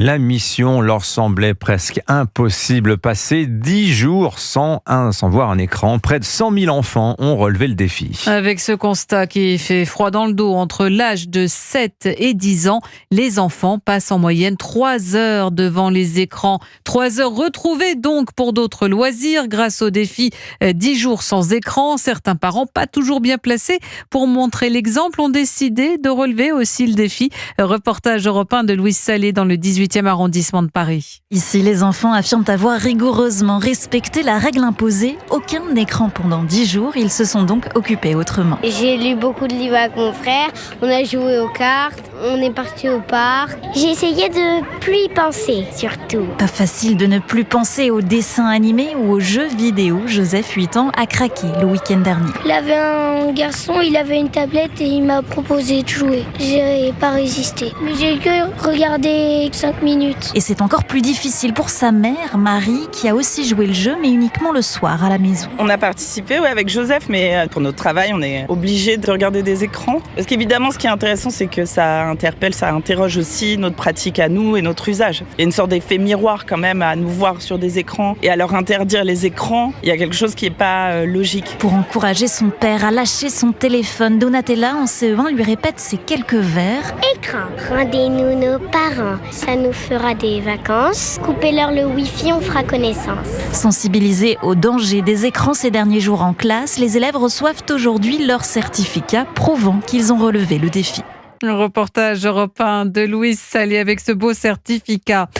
La mission leur semblait presque impossible. Passer 10 jours sans voir un écran. Près de 100 000 enfants ont relevé le défi. Avec ce constat qui fait froid dans le dos, entre l'âge de 7 et 10 ans, les enfants passent en moyenne 3 heures devant les écrans. 3 heures retrouvées donc pour d'autres loisirs grâce au défi 10 jours sans écran. Certains parents, pas toujours bien placés pour montrer l'exemple, ont décidé de relever aussi le défi. Reportage Europe 1 de Louise Salé dans le 18e arrondissement de Paris. Ici, les enfants affirment avoir rigoureusement respecté la règle imposée. Aucun écran pendant 10 jours. Ils se sont donc occupés autrement. J'ai lu beaucoup de livres avec mon frère. On a joué aux cartes. On est parti au parc. J'ai essayé de plus y penser, surtout. Pas facile de ne plus penser aux dessins animés ou aux jeux vidéo. Joseph, 8 ans, a craqué le week-end dernier. Il avait un garçon, il avait une tablette et il m'a proposé de jouer. J'ai pas résisté. Mais j'ai que regardé 5 minutes. Et c'est encore plus difficile pour sa mère, Marie, qui a aussi joué le jeu, mais uniquement le soir à la maison. On a participé avec Joseph, mais pour notre travail, on est obligé de regarder des écrans. Parce qu'évidemment, ce qui est intéressant, c'est que ça interpelle, ça interroge aussi notre pratique à nous et notre usage. Il y a une sorte d'effet miroir quand même à nous voir sur des écrans et à leur interdire les écrans. Il y a quelque chose qui n'est pas logique. Pour encourager son père à lâcher son téléphone, Donatella, en CE1, lui répète ces quelques vers. Écran, rendez-nous nos parents. Ça nous fera des vacances. Coupez-leur le wifi, on fera connaissance. Sensibilisés au danger des écrans ces derniers jours en classe, les élèves reçoivent aujourd'hui leur certificat prouvant qu'ils ont relevé le défi. Un reportage Europe 1 de Louise Salé avec ce beau certificat.